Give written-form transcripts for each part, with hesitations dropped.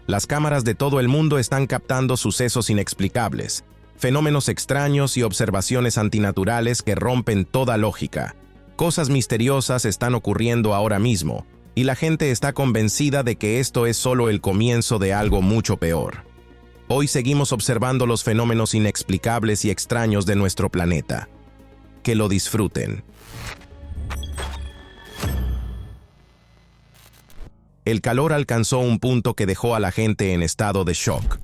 Las cámaras de todo el mundo están captando sucesos inexplicables, fenómenos extraños y observaciones antinaturales que rompen toda lógica. Cosas misteriosas están ocurriendo ahora mismo, y la gente está convencida de que esto es solo el comienzo de algo mucho peor. Hoy seguimos observando los fenómenos inexplicables y extraños de nuestro planeta. Que lo disfruten. El calor alcanzó un punto que dejó a la gente en estado de shock.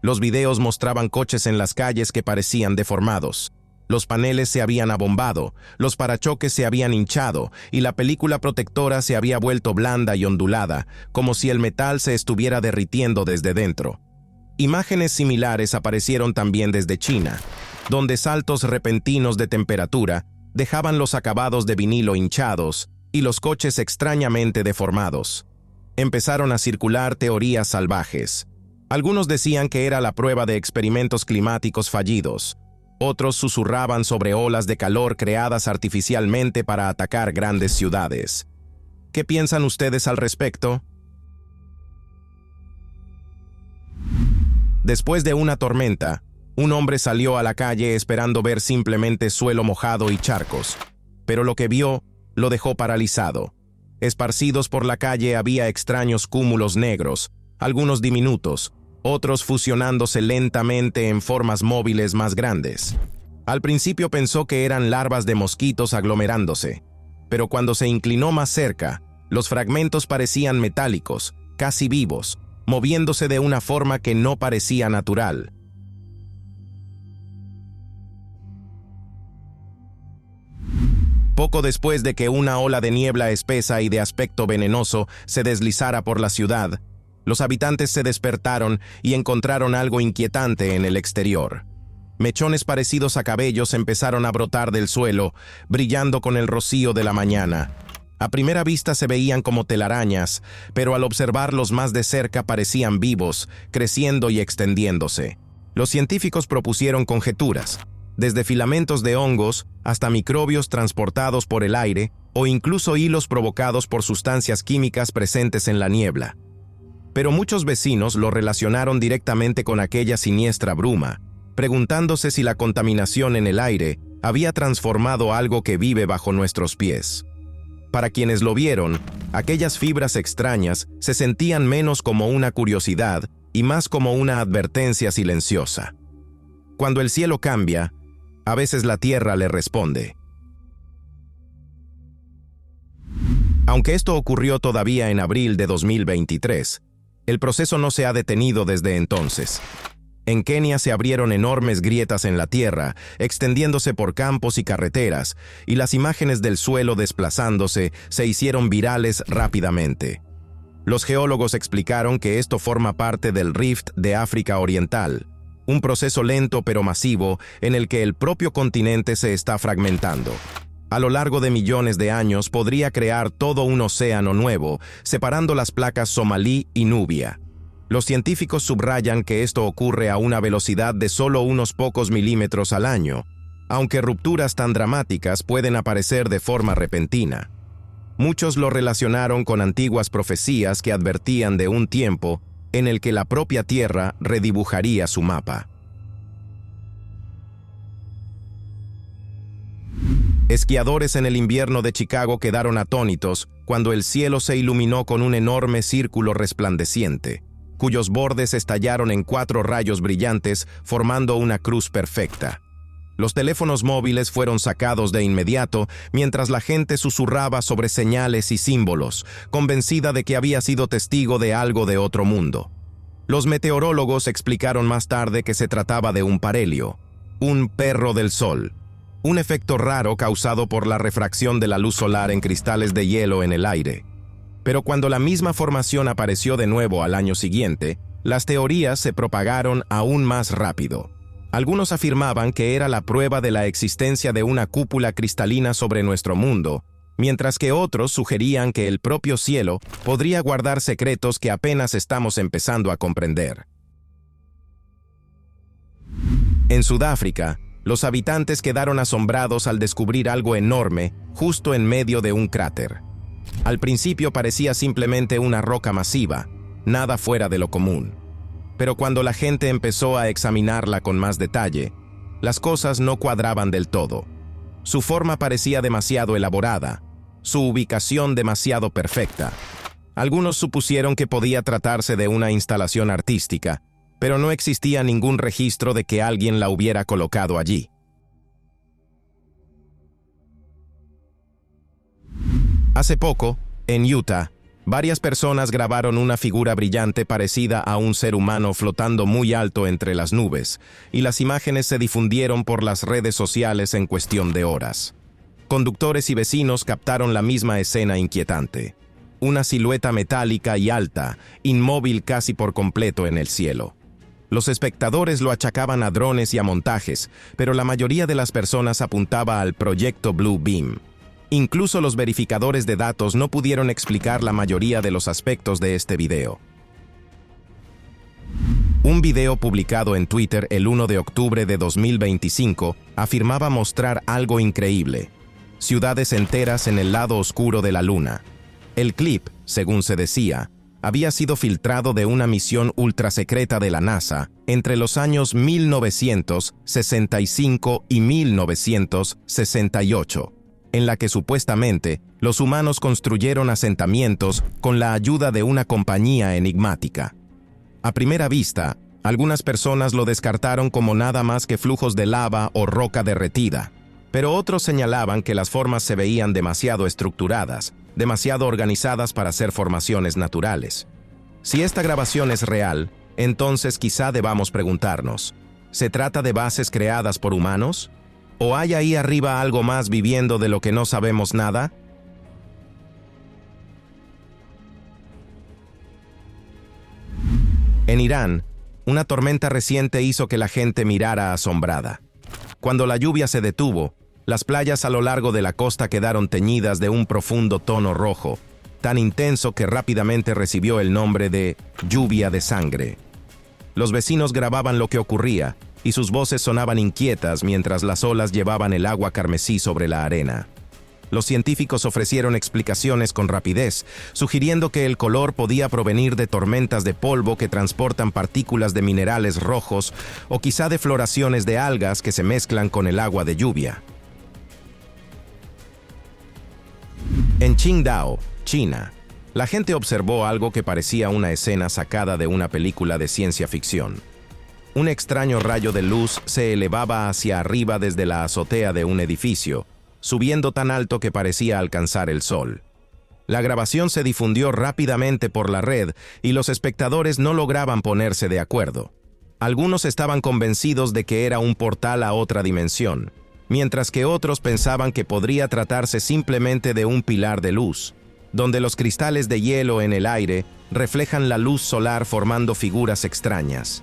Los videos mostraban coches en las calles que parecían deformados. Los paneles se habían abombado, los parachoques se habían hinchado y la película protectora se había vuelto blanda y ondulada, como si el metal se estuviera derritiendo desde dentro. Imágenes similares aparecieron también desde China, donde saltos repentinos de temperatura dejaban los acabados de vinilo hinchados y los coches extrañamente deformados. Empezaron a circular teorías salvajes. Algunos decían que era la prueba de experimentos climáticos fallidos. Otros susurraban sobre olas de calor creadas artificialmente para atacar grandes ciudades. ¿Qué piensan ustedes al respecto? Después de una tormenta, un hombre salió a la calle esperando ver simplemente suelo mojado y charcos, pero lo que vio lo dejó paralizado. Esparcidos por la calle había extraños cúmulos negros, algunos diminutos, otros fusionándose lentamente en formas móviles más grandes. Al principio pensó que eran larvas de mosquitos aglomerándose, pero cuando se inclinó más cerca, los fragmentos parecían metálicos, casi vivos, moviéndose de una forma que no parecía natural. Poco después de que una ola de niebla espesa y de aspecto venenoso se deslizara por la ciudad, los habitantes se despertaron y encontraron algo inquietante en el exterior. Mechones parecidos a cabellos empezaron a brotar del suelo, brillando con el rocío de la mañana. A primera vista se veían como telarañas, pero al observarlos más de cerca parecían vivos, creciendo y extendiéndose. Los científicos propusieron conjeturas, desde filamentos de hongos hasta microbios transportados por el aire o incluso hilos provocados por sustancias químicas presentes en la niebla. Pero muchos vecinos lo relacionaron directamente con aquella siniestra bruma, preguntándose si la contaminación en el aire había transformado algo que vive bajo nuestros pies. Para quienes lo vieron, aquellas fibras extrañas se sentían menos como una curiosidad y más como una advertencia silenciosa. Cuando el cielo cambia, a veces la tierra le responde. Aunque esto ocurrió todavía en abril de 2023, el proceso no se ha detenido desde entonces. En Kenia se abrieron enormes grietas en la tierra, extendiéndose por campos y carreteras, y las imágenes del suelo desplazándose se hicieron virales rápidamente. Los geólogos explicaron que esto forma parte del Rift de África Oriental, un proceso lento pero masivo en el que el propio continente se está fragmentando. A lo largo de millones de años podría crear todo un océano nuevo, separando las placas Somalí y Nubia. Los científicos subrayan que esto ocurre a una velocidad de solo unos pocos milímetros al año, aunque rupturas tan dramáticas pueden aparecer de forma repentina. Muchos lo relacionaron con antiguas profecías que advertían de un tiempo en el que la propia Tierra redibujaría su mapa. Esquiadores en el invierno de Chicago quedaron atónitos cuando el cielo se iluminó con un enorme círculo resplandeciente, cuyos bordes estallaron en 4 rayos brillantes formando una cruz perfecta. Los teléfonos móviles fueron sacados de inmediato mientras la gente susurraba sobre señales y símbolos, convencida de que había sido testigo de algo de otro mundo. Los meteorólogos explicaron más tarde que se trataba de un parhelio, un perro del sol, un efecto raro causado por la refracción de la luz solar en cristales de hielo en el aire. Pero cuando la misma formación apareció de nuevo al año siguiente, las teorías se propagaron aún más rápido. Algunos afirmaban que era la prueba de la existencia de una cúpula cristalina sobre nuestro mundo, mientras que otros sugerían que el propio cielo podría guardar secretos que apenas estamos empezando a comprender. En Sudáfrica, los habitantes quedaron asombrados al descubrir algo enorme justo en medio de un cráter. Al principio parecía simplemente una roca masiva, nada fuera de lo común. Pero cuando la gente empezó a examinarla con más detalle, las cosas no cuadraban del todo. Su forma parecía demasiado elaborada, su ubicación demasiado perfecta. Algunos supusieron que podía tratarse de una instalación artística, pero no existía ningún registro de que alguien la hubiera colocado allí. Hace poco, en Utah, varias personas grabaron una figura brillante parecida a un ser humano flotando muy alto entre las nubes, y las imágenes se difundieron por las redes sociales en cuestión de horas. Conductores y vecinos captaron la misma escena inquietante. Una silueta metálica y alta, inmóvil casi por completo en el cielo. Los espectadores lo achacaban a drones y a montajes, pero la mayoría de las personas apuntaba al proyecto Blue Beam. Incluso los verificadores de datos no pudieron explicar la mayoría de los aspectos de este video. Un video publicado en Twitter el 1 de octubre de 2025 afirmaba mostrar algo increíble: ciudades enteras en el lado oscuro de la luna. El clip, según se decía, había sido filtrado de una misión ultrasecreta de la NASA entre los años 1965 y 1968. En la que supuestamente los humanos construyeron asentamientos con la ayuda de una compañía enigmática. A primera vista, algunas personas lo descartaron como nada más que flujos de lava o roca derretida, pero otros señalaban que las formas se veían demasiado estructuradas, demasiado organizadas para ser formaciones naturales. Si esta grabación es real, entonces quizá debamos preguntarnos, ¿se trata de bases creadas por humanos? ¿O hay ahí arriba algo más viviendo de lo que no sabemos nada? En Irán, una tormenta reciente hizo que la gente mirara asombrada. Cuando la lluvia se detuvo, las playas a lo largo de la costa quedaron teñidas de un profundo tono rojo, tan intenso que rápidamente recibió el nombre de lluvia de sangre. Los vecinos grababan lo que ocurría, y sus voces sonaban inquietas mientras las olas llevaban el agua carmesí sobre la arena. Los científicos ofrecieron explicaciones con rapidez, sugiriendo que el color podía provenir de tormentas de polvo que transportan partículas de minerales rojos o quizá de floraciones de algas que se mezclan con el agua de lluvia. En Qingdao, China, la gente observó algo que parecía una escena sacada de una película de ciencia ficción. Un extraño rayo de luz se elevaba hacia arriba desde la azotea de un edificio, subiendo tan alto que parecía alcanzar el sol. La grabación se difundió rápidamente por la red y los espectadores no lograban ponerse de acuerdo. Algunos estaban convencidos de que era un portal a otra dimensión, mientras que otros pensaban que podría tratarse simplemente de un pilar de luz, donde los cristales de hielo en el aire reflejan la luz solar formando figuras extrañas.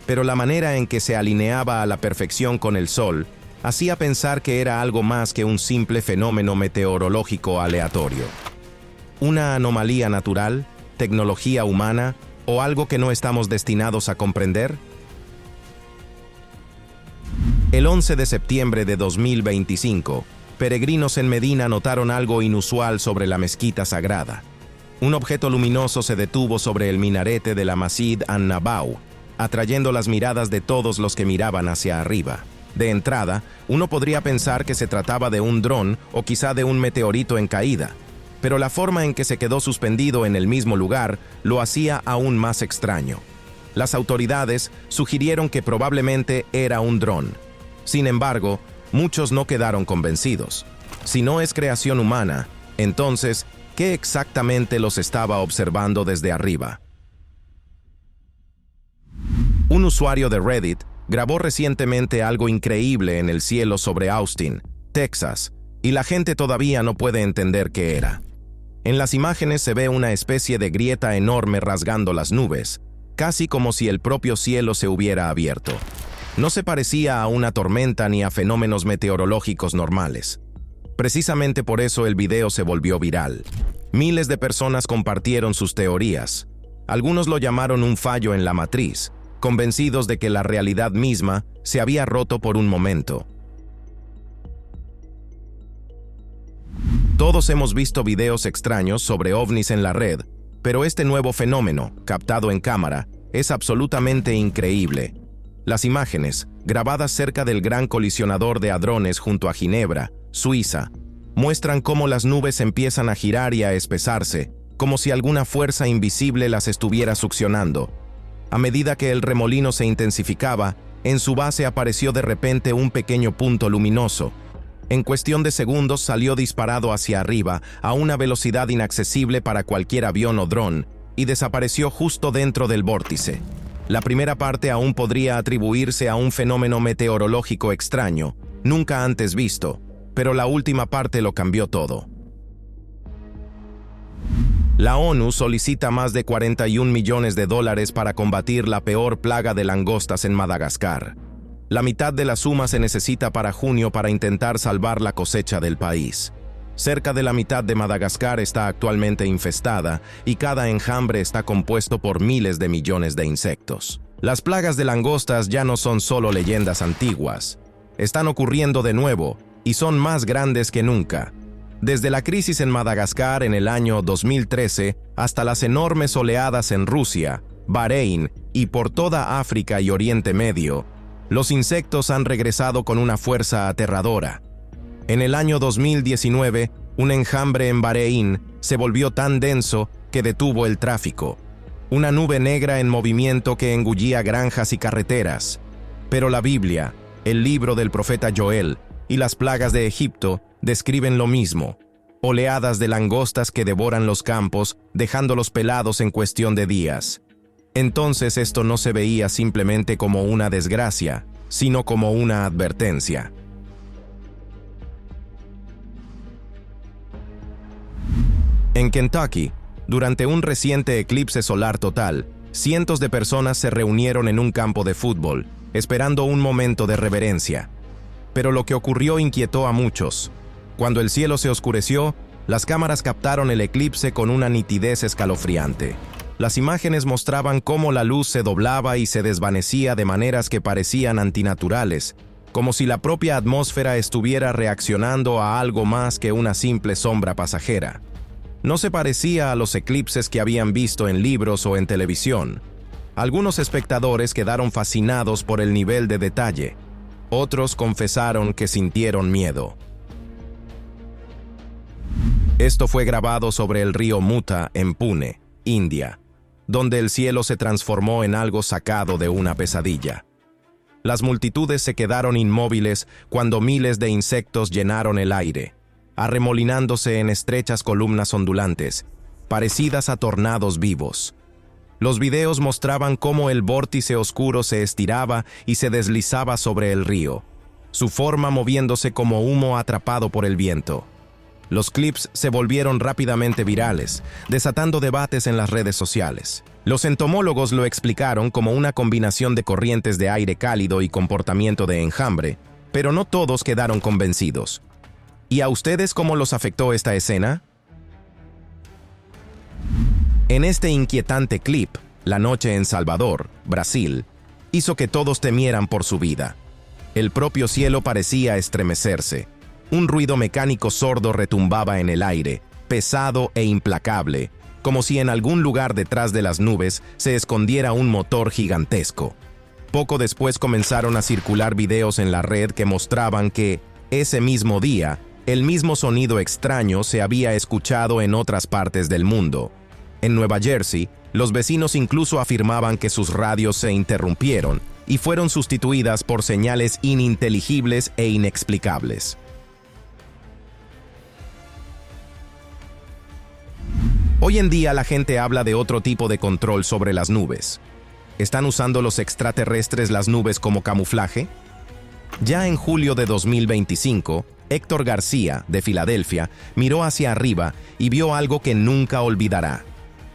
Pero la manera en que se alineaba a la perfección con el sol hacía pensar que era algo más que un simple fenómeno meteorológico aleatorio. ¿Una anomalía natural, tecnología humana o algo que no estamos destinados a comprender? El 11 de septiembre de 2025, peregrinos en Medina notaron algo inusual sobre la mezquita sagrada. Un objeto luminoso se detuvo sobre el minarete de la Masjid an-Nabawi, atrayendo las miradas de todos los que miraban hacia arriba. De entrada, uno podría pensar que se trataba de un dron o quizá de un meteorito en caída, pero la forma en que se quedó suspendido en el mismo lugar lo hacía aún más extraño. Las autoridades sugirieron que probablemente era un dron. Sin embargo, muchos no quedaron convencidos. Si no es creación humana, entonces, ¿qué exactamente los estaba observando desde arriba? Un usuario de Reddit grabó recientemente algo increíble en el cielo sobre Austin, Texas, y la gente todavía no puede entender qué era. En las imágenes se ve una especie de grieta enorme rasgando las nubes, casi como si el propio cielo se hubiera abierto. No se parecía a una tormenta ni a fenómenos meteorológicos normales. Precisamente por eso el video se volvió viral. Miles de personas compartieron sus teorías. Algunos lo llamaron un fallo en la matriz, convencidos de que la realidad misma se había roto por un momento. Todos hemos visto videos extraños sobre ovnis en la red, Pero este nuevo fenómeno, captado en cámara, es absolutamente increíble. Las imágenes, grabadas cerca del Gran Colisionador de Hadrones junto a Ginebra, Suiza, muestran cómo las nubes empiezan a girar y a espesarse, como si alguna fuerza invisible las estuviera succionando. A medida que el remolino se intensificaba, en su base apareció de repente un pequeño punto luminoso. En cuestión de segundos salió disparado hacia arriba a una velocidad inaccesible para cualquier avión o dron y desapareció justo dentro del vórtice. La primera parte aún podría atribuirse a un fenómeno meteorológico extraño, nunca antes visto, pero la última parte lo cambió todo. La ONU solicita más de 41 millones de dólares para combatir la peor plaga de langostas en Madagascar. La mitad de la suma se necesita para junio para intentar salvar la cosecha del país. Cerca de la mitad de Madagascar está actualmente infestada y cada enjambre está compuesto por miles de millones de insectos. Las plagas de langostas ya no son solo leyendas antiguas. Están ocurriendo de nuevo y son más grandes que nunca. Desde la crisis en Madagascar en el año 2013 hasta las enormes oleadas en Rusia, Bahrein y por toda África y Oriente Medio, los insectos han regresado con una fuerza aterradora. En el año 2019, un enjambre en Bahrein se volvió tan denso que detuvo el tráfico. Una nube negra en movimiento que engullía granjas y carreteras. Pero la Biblia, el libro del profeta Joel y las plagas de Egipto describen lo mismo. Oleadas de langostas que devoran los campos, dejándolos pelados en cuestión de días. Entonces esto no se veía simplemente como una desgracia, sino como una advertencia. En Kentucky, durante un reciente eclipse solar total, cientos de personas se reunieron en un campo de fútbol, esperando un momento de reverencia. Pero lo que ocurrió inquietó a muchos. Cuando el cielo se oscureció, las cámaras captaron el eclipse con una nitidez escalofriante. Las imágenes mostraban cómo la luz se doblaba y se desvanecía de maneras que parecían antinaturales, como si la propia atmósfera estuviera reaccionando a algo más que una simple sombra pasajera. No se parecía a los eclipses que habían visto en libros o en televisión. Algunos espectadores quedaron fascinados por el nivel de detalle. Otros confesaron que sintieron miedo. Esto fue grabado sobre el río Muta en Pune, India, donde el cielo se transformó en algo sacado de una pesadilla. Las multitudes se quedaron inmóviles cuando miles de insectos llenaron el aire, arremolinándose en estrechas columnas ondulantes, parecidas a tornados vivos. Los videos mostraban cómo el vórtice oscuro se estiraba y se deslizaba sobre el río, su forma moviéndose como humo atrapado por el viento. Los clips se volvieron rápidamente virales, desatando debates en las redes sociales. Los entomólogos lo explicaron como una combinación de corrientes de aire cálido y comportamiento de enjambre, pero no todos quedaron convencidos. ¿Y a ustedes cómo los afectó esta escena? En este inquietante clip, la noche en Salvador, Brasil, hizo que todos temieran por su vida. El propio cielo parecía estremecerse. Un ruido mecánico sordo retumbaba en el aire, pesado e implacable, como si en algún lugar detrás de las nubes se escondiera un motor gigantesco. Poco después comenzaron a circular videos en la red que mostraban que, ese mismo día, el mismo sonido extraño se había escuchado en otras partes del mundo. En Nueva Jersey, los vecinos incluso afirmaban que sus radios se interrumpieron y fueron sustituidas por señales ininteligibles e inexplicables. Hoy en día la gente habla de otro tipo de control sobre las nubes. ¿Están usando los extraterrestres las nubes como camuflaje? Ya en julio de 2025, Héctor García, de Filadelfia, miró hacia arriba y vio algo que nunca olvidará.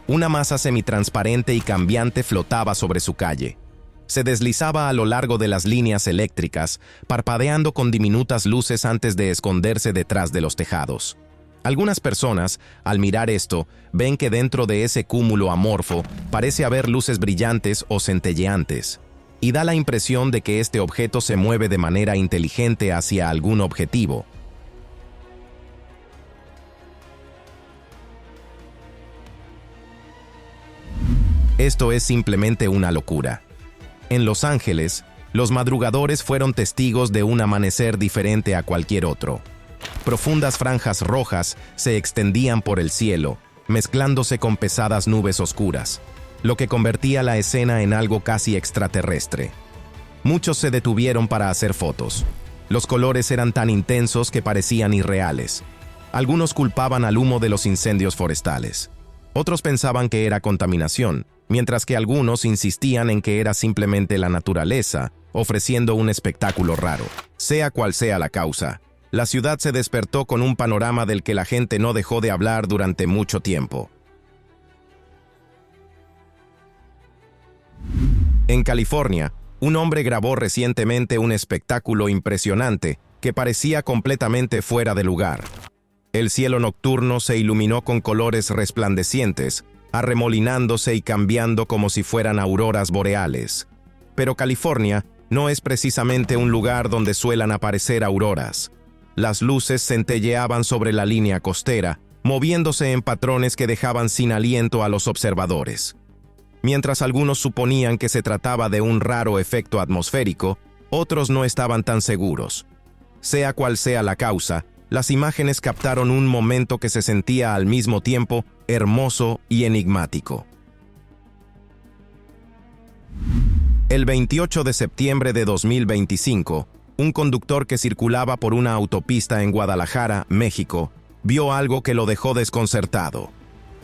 Una masa semitransparente y cambiante flotaba sobre su calle. Se deslizaba a lo largo de las líneas eléctricas, parpadeando con diminutas luces antes de esconderse detrás de los tejados. Algunas personas, al mirar esto, ven que dentro de ese cúmulo amorfo parece haber luces brillantes o centelleantes, y da la impresión de que este objeto se mueve de manera inteligente hacia algún objetivo. Esto es simplemente una locura. En Los Ángeles, los madrugadores fueron testigos de un amanecer diferente a cualquier otro. Profundas franjas rojas se extendían por el cielo, mezclándose con pesadas nubes oscuras, lo que convertía la escena en algo casi extraterrestre. Muchos se detuvieron para hacer fotos. Los colores eran tan intensos que parecían irreales. Algunos culpaban al humo de los incendios forestales. Otros pensaban que era contaminación, mientras que algunos insistían en que era simplemente la naturaleza, ofreciendo un espectáculo raro. Sea cual sea la causa, la ciudad se despertó con un panorama del que la gente no dejó de hablar durante mucho tiempo. En California, un hombre grabó recientemente un espectáculo impresionante que parecía completamente fuera de lugar. El cielo nocturno se iluminó con colores resplandecientes, arremolinándose y cambiando como si fueran auroras boreales. Pero California no es precisamente un lugar donde suelan aparecer auroras. Las luces centelleaban sobre la línea costera, moviéndose en patrones que dejaban sin aliento a los observadores. Mientras algunos suponían que se trataba de un raro efecto atmosférico, otros no estaban tan seguros. Sea cual sea la causa, las imágenes captaron un momento que se sentía al mismo tiempo hermoso y enigmático. El 28 de septiembre de 2025, un conductor que circulaba por una autopista en Guadalajara, México, vio algo que lo dejó desconcertado.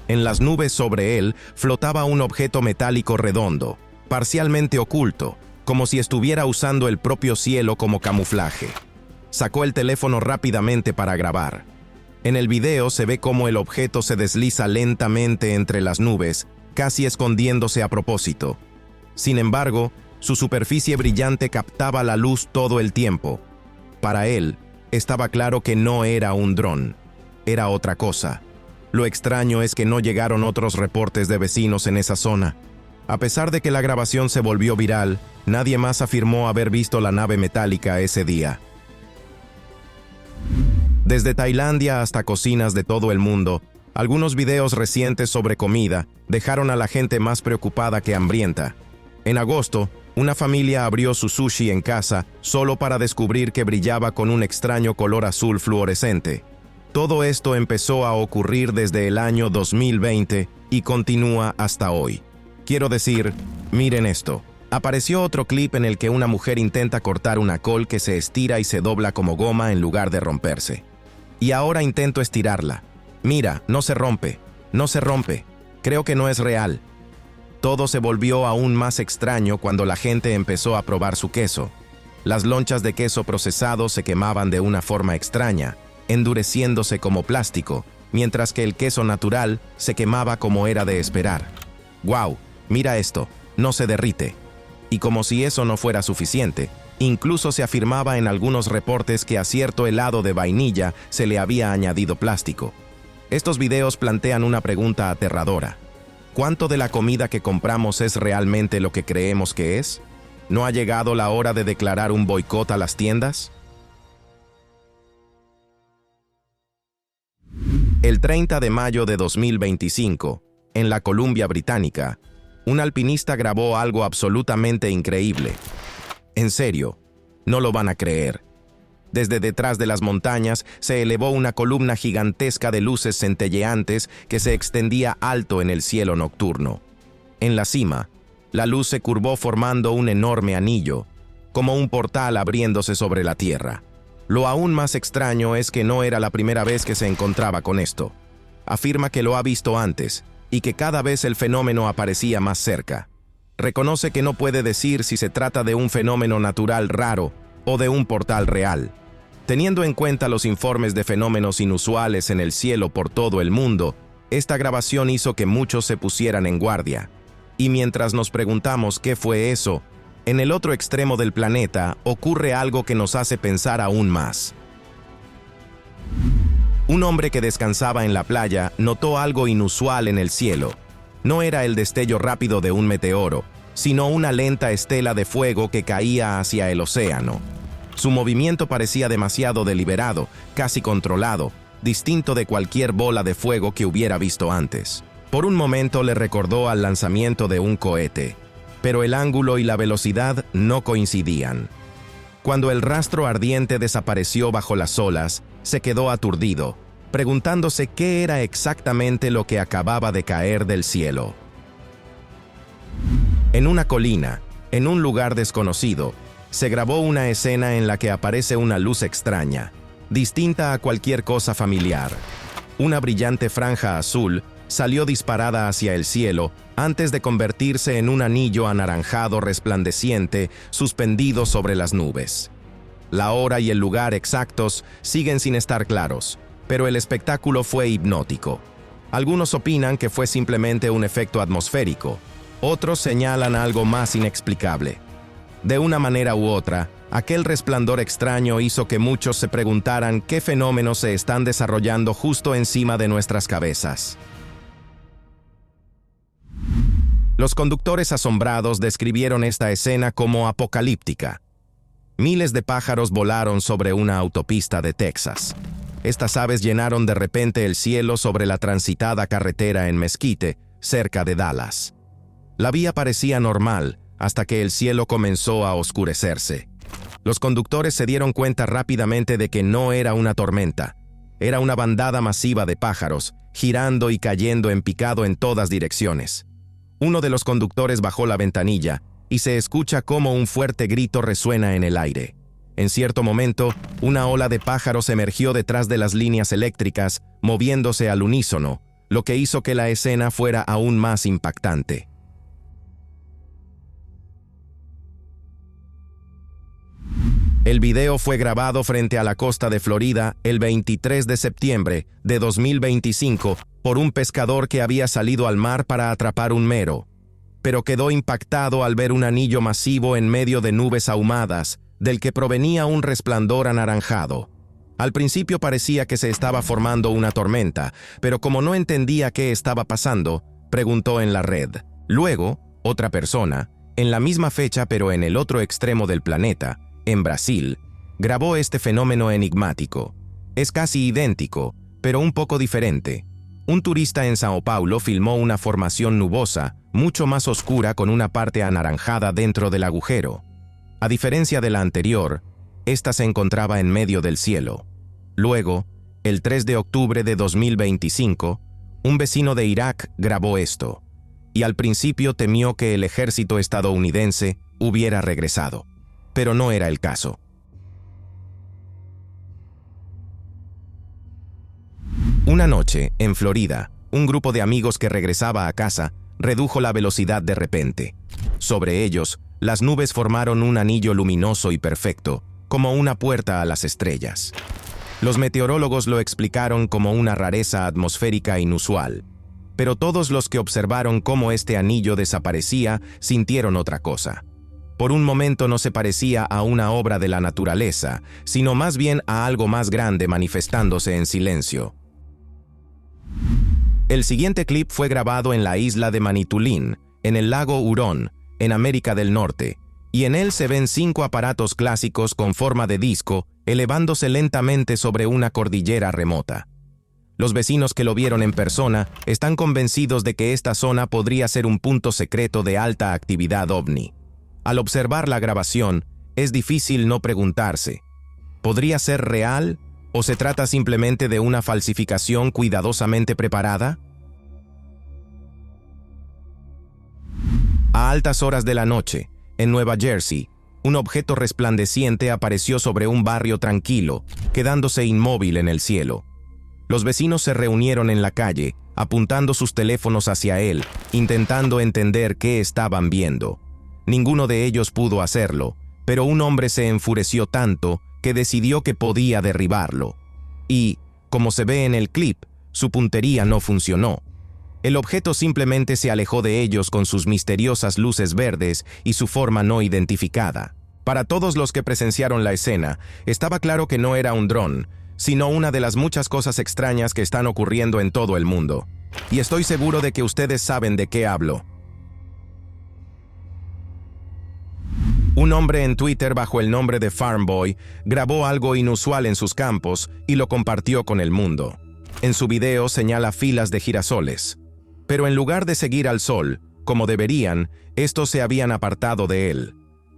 En las nubes sobre él flotaba un objeto metálico redondo, parcialmente oculto, como si estuviera usando el propio cielo como camuflaje. Sacó el teléfono rápidamente para grabar. En el video se ve cómo el objeto se desliza lentamente entre las nubes, casi escondiéndose a propósito. Sin embargo, su superficie brillante captaba la luz todo el tiempo. Para él, estaba claro que no era un dron, era otra cosa. Lo extraño es que no llegaron otros reportes de vecinos en esa zona. A pesar de que la grabación se volvió viral, nadie más afirmó haber visto la nave metálica ese día. Desde Tailandia hasta cocinas de todo el mundo, algunos videos recientes sobre comida dejaron a la gente más preocupada que hambrienta. En agosto, una familia abrió su sushi en casa solo para descubrir que brillaba con un extraño color azul fluorescente. Todo esto empezó a ocurrir desde el año 2020 y continúa hasta hoy. Quiero decir, miren esto. Apareció otro clip en el que una mujer intenta cortar una col que se estira y se dobla como goma en lugar de romperse. Y ahora intento estirarla. Mira, no se rompe, no se rompe. Creo que no es real. Todo se volvió aún más extraño cuando la gente empezó a probar su queso. Las lonchas de queso procesado se quemaban de una forma extraña, endureciéndose como plástico, mientras que el queso natural se quemaba como era de esperar. ¡Guau! Mira esto, no se derrite. Y como si eso no fuera suficiente, incluso se afirmaba en algunos reportes que a cierto helado de vainilla se le había añadido plástico. Estos videos plantean una pregunta aterradora. ¿Cuánto de la comida que compramos es realmente lo que creemos que es? ¿No ha llegado la hora de declarar un boicot a las tiendas? El 30 de mayo de 2025, en la Columbia Británica, un alpinista grabó algo absolutamente increíble. En serio, no lo van a creer. Desde detrás de las montañas se elevó una columna gigantesca de luces centelleantes que se extendía alto en el cielo nocturno. En la cima, la luz se curvó formando un enorme anillo, como un portal abriéndose sobre la tierra. Lo aún más extraño es que no era la primera vez que se encontraba con esto. Afirma que lo ha visto antes y que cada vez el fenómeno aparecía más cerca. Reconoce que no puede decir si se trata de un fenómeno natural raro o de un portal real. Teniendo en cuenta los informes de fenómenos inusuales en el cielo por todo el mundo, esta grabación hizo que muchos se pusieran en guardia. Y mientras nos preguntamos qué fue eso, en el otro extremo del planeta ocurre algo que nos hace pensar aún más. Un hombre que descansaba en la playa notó algo inusual en el cielo. No era el destello rápido de un meteoro, sino una lenta estela de fuego que caía hacia el océano. Su movimiento parecía demasiado deliberado, casi controlado, distinto de cualquier bola de fuego que hubiera visto antes. Por un momento le recordó al lanzamiento de un cohete, pero el ángulo y la velocidad no coincidían. Cuando el rastro ardiente desapareció bajo las olas, se quedó aturdido, preguntándose qué era exactamente lo que acababa de caer del cielo. En una colina, en un lugar desconocido, se grabó una escena en la que aparece una luz extraña, distinta a cualquier cosa familiar. Una brillante franja azul salió disparada hacia el cielo antes de convertirse en un anillo anaranjado resplandeciente suspendido sobre las nubes. La hora y el lugar exactos siguen sin estar claros, pero el espectáculo fue hipnótico. Algunos opinan que fue simplemente un efecto atmosférico, otros señalan algo más inexplicable. De una manera u otra, aquel resplandor extraño hizo que muchos se preguntaran qué fenómenos se están desarrollando justo encima de nuestras cabezas. Los conductores asombrados describieron esta escena como apocalíptica. Miles de pájaros volaron sobre una autopista de Texas. Estas aves llenaron de repente el cielo sobre la transitada carretera en Mesquite, cerca de Dallas. La vía parecía normal hasta que el cielo comenzó a oscurecerse. Los conductores se dieron cuenta rápidamente de que no era una tormenta. Era una bandada masiva de pájaros, girando y cayendo en picado en todas direcciones. Uno de los conductores bajó la ventanilla y se escucha cómo un fuerte grito resuena en el aire. En cierto momento, una ola de pájaros emergió detrás de las líneas eléctricas, moviéndose al unísono, lo que hizo que la escena fuera aún más impactante. El video fue grabado frente a la costa de Florida el 23 de septiembre de 2025 por un pescador que había salido al mar para atrapar un mero, pero quedó impactado al ver un anillo masivo en medio de nubes ahumadas, del que provenía un resplandor anaranjado. Al principio parecía que se estaba formando una tormenta, pero como no entendía qué estaba pasando, preguntó en la red. Luego, otra persona, en la misma fecha pero en el otro extremo del planeta, en Brasil, grabó este fenómeno enigmático. Es casi idéntico, pero un poco diferente. Un turista en Sao Paulo filmó una formación nubosa, mucho más oscura con una parte anaranjada dentro del agujero. A diferencia de la anterior, esta se encontraba en medio del cielo. Luego, el 3 de octubre de 2025, un vecino de Irak grabó esto, y al principio temió que el ejército estadounidense hubiera regresado, pero no era el caso. Una noche, en Florida, un grupo de amigos que regresaba a casa redujo la velocidad de repente. Sobre ellos, las nubes formaron un anillo luminoso y perfecto, como una puerta a las estrellas. Los meteorólogos lo explicaron como una rareza atmosférica inusual, pero todos los que observaron cómo este anillo desaparecía sintieron otra cosa. Por un momento no se parecía a una obra de la naturaleza, sino más bien a algo más grande manifestándose en silencio. El siguiente clip fue grabado en la isla de Manitulín, en el lago Hurón, en América del Norte, y en él se ven 5 aparatos clásicos con forma de disco elevándose lentamente sobre una cordillera remota. Los vecinos que lo vieron en persona están convencidos de que esta zona podría ser un punto secreto de alta actividad ovni. Al observar la grabación, es difícil no preguntarse, ¿podría ser real o se trata simplemente de una falsificación cuidadosamente preparada? A altas horas de la noche, en Nueva Jersey, un objeto resplandeciente apareció sobre un barrio tranquilo, quedándose inmóvil en el cielo. Los vecinos se reunieron en la calle, apuntando sus teléfonos hacia él, intentando entender qué estaban viendo. Ninguno de ellos pudo hacerlo, pero un hombre se enfureció tanto que decidió que podía derribarlo. Y, como se ve en el clip, su puntería no funcionó. El objeto simplemente se alejó de ellos con sus misteriosas luces verdes y su forma no identificada. Para todos los que presenciaron la escena, estaba claro que no era un dron, sino una de las muchas cosas extrañas que están ocurriendo en todo el mundo. Y estoy seguro de que ustedes saben de qué hablo. Un hombre en Twitter bajo el nombre de Farmboy grabó algo inusual en sus campos y lo compartió con el mundo. En su video señala filas de girasoles. Pero en lugar de seguir al Sol, como deberían, estos se habían apartado de él.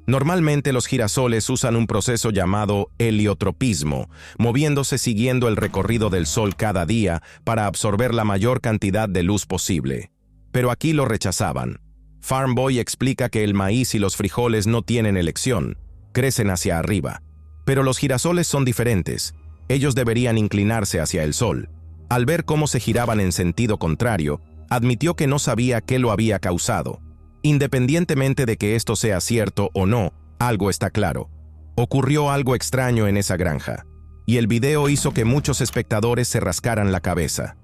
Normalmente los girasoles usan un proceso llamado heliotropismo, moviéndose siguiendo el recorrido del Sol cada día para absorber la mayor cantidad de luz posible. Pero aquí lo rechazaban. Farm Boy explica que el maíz y los frijoles no tienen elección, crecen hacia arriba. Pero los girasoles son diferentes. Ellos deberían inclinarse hacia el Sol. Al ver cómo se giraban en sentido contrario, admitió que no sabía qué lo había causado. Independientemente de que esto sea cierto o no, algo está claro. Ocurrió algo extraño en esa granja, y el video hizo que muchos espectadores se rascaran la cabeza.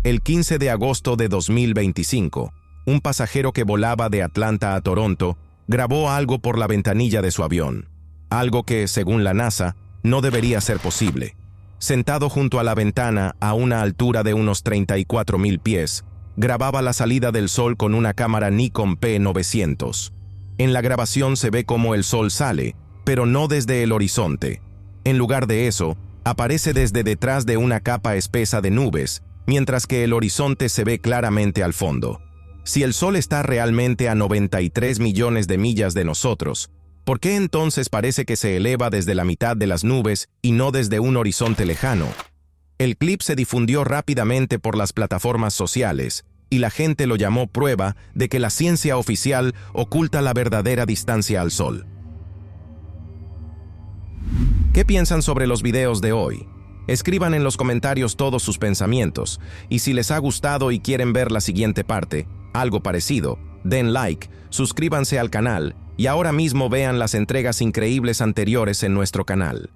El 15 de agosto de 2025, un pasajero que volaba de Atlanta a Toronto grabó algo por la ventanilla de su avión, algo que, según la NASA, no debería ser posible. Sentado junto a la ventana a una altura de unos 34,000 pies, grababa la salida del Sol con una cámara Nikon P900. En la grabación se ve cómo el Sol sale, pero no desde el horizonte. En lugar de eso, aparece desde detrás de una capa espesa de nubes, mientras que el horizonte se ve claramente al fondo. Si el Sol está realmente a 93 millones de millas de nosotros, ¿por qué entonces parece que se eleva desde la mitad de las nubes y no desde un horizonte lejano? El clip se difundió rápidamente por las plataformas sociales, y la gente lo llamó prueba de que la ciencia oficial oculta la verdadera distancia al Sol. ¿Qué piensan sobre los videos de hoy? Escriban en los comentarios todos sus pensamientos, y si les ha gustado y quieren ver la siguiente parte, algo parecido, den like, suscríbanse al canal, y ahora mismo vean las entregas increíbles anteriores en nuestro canal.